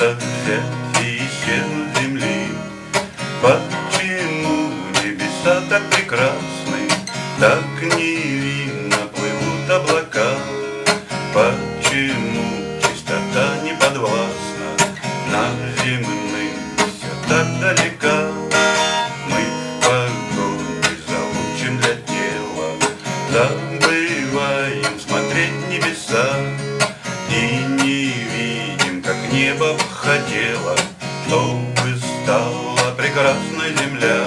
просто взять и исчезнуть с земли. Почему небеса так прекрасны, так невинно плывут облака? Почему чистота не подвластна, нам земным все так далека? Мы в погоне за лучшим для тела забываем смотреть в небеса и не видим, как небо хотело, чтобы стала прекрасной земля.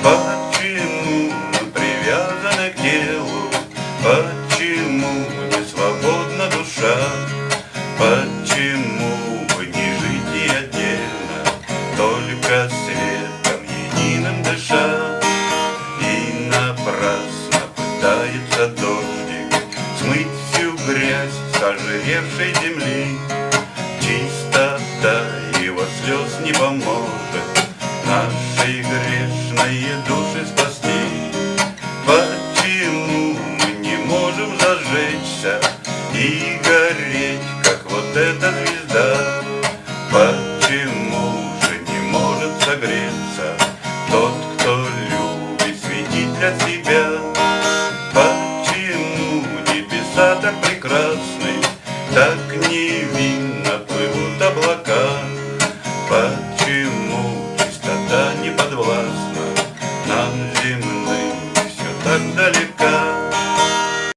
Почему мы привязаны к телу? Почему не свободна душа? Почему бы не жить и отдельно, только светом единым дыша? И напрасно пытается дождик смыть всю грязь с ожиревшей земли. Чистота его слез не поможет наши грешные души спасти. Почему мы не можем зажечься и гореть